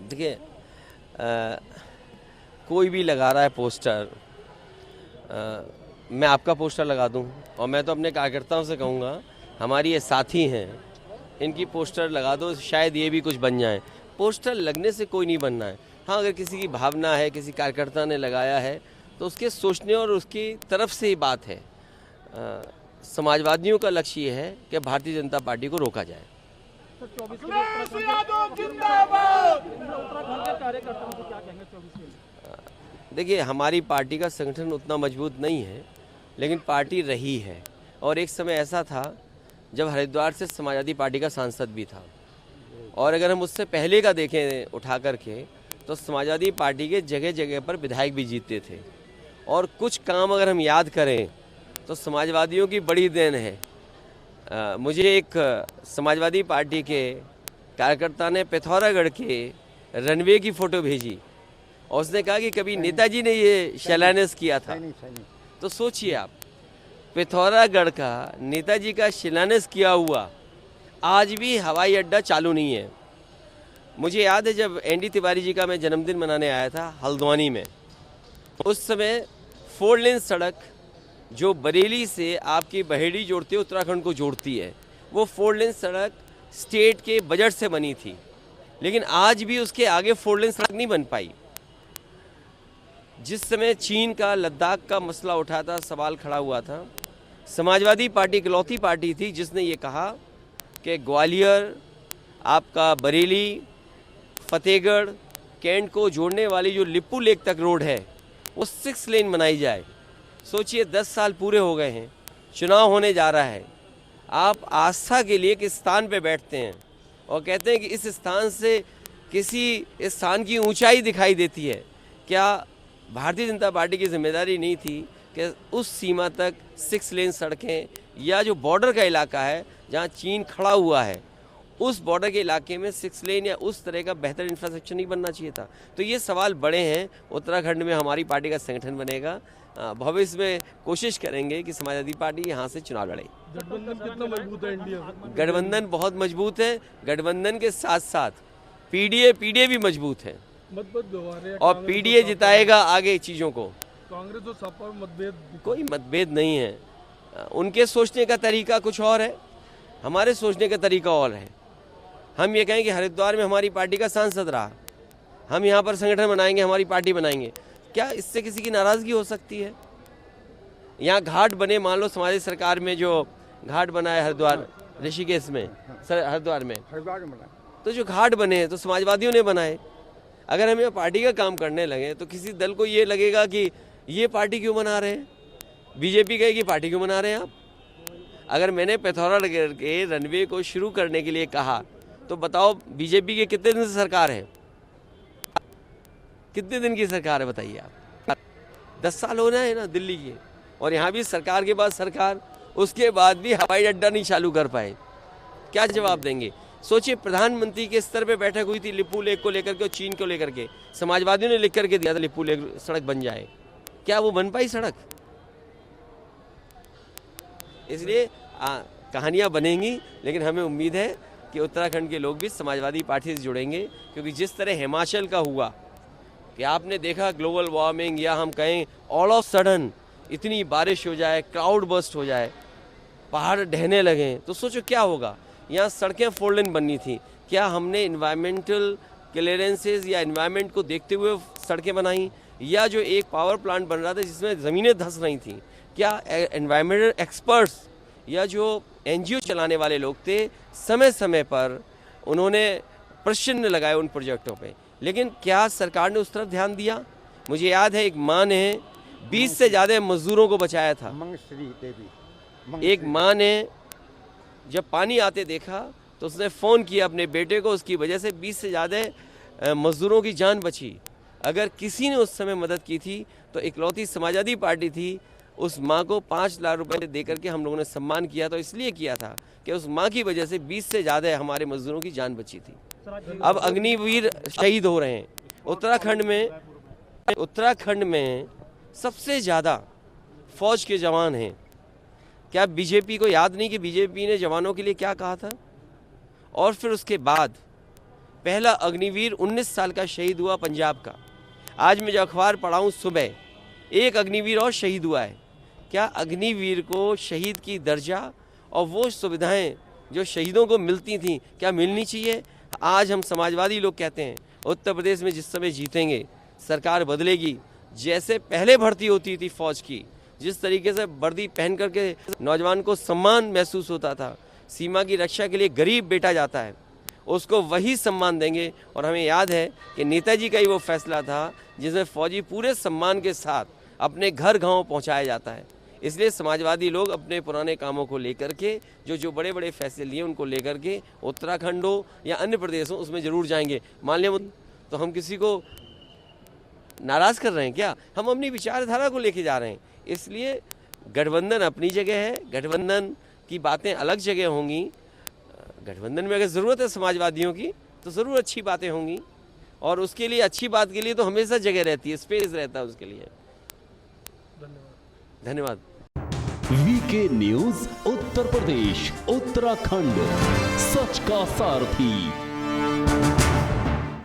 देखिए, कोई भी लगा रहा है पोस्टर, मैं आपका पोस्टर लगा दूं और मैं तो अपने कार्यकर्ताओं से कहूँगा, हमारी ये साथी हैं, इनकी पोस्टर लगा दो, शायद ये भी कुछ बन जाए। पोस्टर लगने से कोई नहीं बनना है। हाँ, अगर किसी की भावना है, किसी कार्यकर्ता ने लगाया है, तो उसके सोचने और उसकी तरफ से ही बात है। समाजवादियों का लक्ष्य ये है कि भारतीय जनता पार्टी को रोका जाए। देखिए, हमारी पार्टी का संगठन उतना मजबूत नहीं है, लेकिन पार्टी रही है। और एक समय ऐसा था जब हरिद्वार से समाजवादी पार्टी का सांसद भी था, और अगर हम उससे पहले का देखें उठा करके, तो समाजवादी पार्टी के जगह जगह पर विधायक भी जीतते थे। और कुछ काम अगर हम याद करें तो समाजवादियों की बड़ी देन है। मुझे एक समाजवादी पार्टी के कार्यकर्ता ने पिथौरागढ़ के रनवे की फ़ोटो भेजी और उसने कहा कि कभी नेताजी ने ये शिलान्यास किया था। तो सोचिए आप, पिथौरागढ़ का नेताजी का शिलान्यास किया हुआ आज भी हवाई अड्डा चालू नहीं है। मुझे याद है जब एनडी तिवारी जी का मैं जन्मदिन मनाने आया था हल्द्वानी में, उस समय 4 लेन सड़क जो बरेली से आपकी बहेड़ी जोड़ती है, उत्तराखंड को जोड़ती है, वो 4 लेन सड़क स्टेट के बजट से बनी थी, लेकिन आज भी उसके आगे 4 लेन सड़क नहीं बन पाई। जिस समय चीन का लद्दाख का मसला उठा था, सवाल खड़ा हुआ था, समाजवादी पार्टी इकलौती पार्टी थी जिसने ये कहा कि ग्वालियर, आपका बरेली, फतेहगढ़, कैंट को जोड़ने वाली जो लिप्पू लेक तक रोड है वो 6 लेन बनाई जाए। सोचिए, 10 साल पूरे हो गए हैं, चुनाव होने जा रहा है, आप आस्था के लिए किस स्थान पे बैठते हैं और कहते हैं कि इस स्थान से किसी स्थान की ऊंचाई दिखाई देती है। क्या भारतीय जनता पार्टी की जिम्मेदारी नहीं थी कि उस सीमा तक 6 लेन सड़कें, या जो बॉर्डर का इलाका है जहां चीन खड़ा हुआ है, उस बॉर्डर के इलाके में 6 लेन या उस तरह का बेहतर इंफ्रास्ट्रक्चर नहीं बनना चाहिए था? तो ये सवाल बड़े हैं। उत्तराखंड में हमारी पार्टी का संगठन बनेगा, भविष्य में कोशिश करेंगे कि समाजवादी पार्टी यहाँ से चुनाव लड़े। गठबंधन कितना मजबूत है इंडिया? गठबंधन बहुत मजबूत है। गठबंधन के साथ साथ पीडीए भी मजबूत है और पीडीए जिताएगा आगे चीज़ों को। कांग्रेस और सपा में मतभेद? कोई मतभेद नहीं है। उनके सोचने का तरीका कुछ और है, हमारे सोचने का तरीका और है। हम ये कहें कि हरिद्वार में हमारी पार्टी का सांसद रहा, हम यहाँ पर संगठन बनाएंगे, हमारी पार्टी बनाएंगे, क्या इससे किसी की नाराज़गी हो सकती है? यहाँ घाट बने, मान लो समाजी सरकार में जो घाट बना है हरिद्वार, ऋषिकेश में, हरिद्वार में, तो जो घाट बने हैं तो समाजवादियों ने बनाए। अगर हम यहाँ पार्टी का काम करने लगे तो किसी दल को ये लगेगा कि ये पार्टी क्यों बना रहे हैं, बीजेपी कहेगी पार्टी क्यों बना रहे हैं आप। अगर मैंने पिथौरागढ़ के रनवे को शुरू करने के लिए कहा तो बताओ बीजेपी के कितने दिन से सरकार है? कितने दिन की सरकार है बताइए आप? 10 साल होना है ना दिल्ली की, और यहाँ भी सरकार के बाद सरकार, उसके बाद भी हवाई अड्डा नहीं चालू कर पाए। क्या जवाब देंगे? सोचिए, प्रधानमंत्री के स्तर पे बैठक हुई थी लिप्पू लेक को लेकर के और चीन को लेकर के, समाजवादियों ने लिख करके दिया था लिप्पू लेक सड़क बन जाए, क्या वो बन पाई सड़क? इसलिए कहानियां बनेंगी, लेकिन हमें उम्मीद है कि उत्तराखंड के लोग भी समाजवादी पार्टी से जुड़ेंगे, क्योंकि जिस तरह हिमाचल का हुआ कि आपने देखा ग्लोबल वार्मिंग, या हम कहें ऑल ऑफ सडन इतनी बारिश हो जाए, क्राउड बर्स्ट हो जाए, पहाड़ ढहने लगे, तो सोचो क्या होगा। यहाँ सड़कें 4 लेन बननी थी, क्या हमने इन्वायरमेंटल क्लियरेंसेज या इन्वायरमेंट को देखते हुए सड़कें बनाई? या जो एक पावर प्लांट बन रहा था जिसमें ज़मीनें धंस रही थी, क्या एनवायरमेंटल एक्सपर्ट्स या जो एनजीओ चलाने वाले लोग थे, समय समय पर उन्होंने प्रश्न लगाए उन प्रोजेक्टों पे, लेकिन क्या सरकार ने उस तरफ ध्यान दिया? मुझे याद है एक माँ ने 20 से ज़्यादा मजदूरों को बचाया था। एक माँ ने जब पानी आते देखा तो उसने फ़ोन किया अपने बेटे को, उसकी वजह से 20 से ज़्यादा मजदूरों की जान बची। अगर किसी ने उस समय मदद की थी तो इकलौती समाजवादी पार्टी थी। उस माँ को 5 लाख रुपए दे करके हम लोगों ने सम्मान किया, तो इसलिए किया था कि उस माँ की वजह से 20 से ज़्यादा हमारे मजदूरों की जान बची थी। अब अग्निवीर शहीद हो रहे हैं। उत्तराखंड में सबसे ज़्यादा फौज के जवान हैं। क्या बीजेपी को याद नहीं कि बीजेपी ने जवानों के लिए क्या कहा था? और फिर उसके बाद पहला अग्निवीर 19 साल का शहीद हुआ पंजाब का। आज मैं जो अखबार पढ़ा हूँ सुबह, एक अग्निवीर और शहीद हुआ है। क्या अग्निवीर को शहीद की दर्जा और वो सुविधाएं जो शहीदों को मिलती थी क्या मिलनी चाहिए? आज हम समाजवादी लोग कहते हैं उत्तर प्रदेश में जिस समय जीतेंगे, सरकार बदलेगी, जैसे पहले भर्ती होती थी फौज की, जिस तरीके से वर्दी पहन करके नौजवान को सम्मान महसूस होता था, सीमा की रक्षा के लिए गरीब बेटा जाता है, उसको वही सम्मान देंगे। और हमें याद है कि नेताजी का ही वो फैसला था जिसमें फौजी पूरे सम्मान के साथ अपने घर गांव पहुंचाया जाता है। इसलिए समाजवादी लोग अपने पुराने कामों को लेकर के जो बड़े बड़े फैसले लिए उनको लेकर के उत्तराखंड हो या अन्य प्रदेशों उसमें ज़रूर जाएंगे। मान लिया तो हम किसी को नाराज़ कर रहे हैं क्या? हम अपनी विचारधारा को लेके जा रहे हैं। इसलिए गठबंधन अपनी जगह है, गठबंधन की बातें अलग जगह होंगी। गठबंधन में अगर ज़रूरत है समाजवादियों की तो ज़रूर अच्छी बातें होंगी, और उसके लिए अच्छी बात के लिए तो हमेशा जगह रहती है, स्पेस रहता है उसके लिए। धन्यवाद। वीके न्यूज उत्तर प्रदेश उत्तराखंड, सच का सारथी।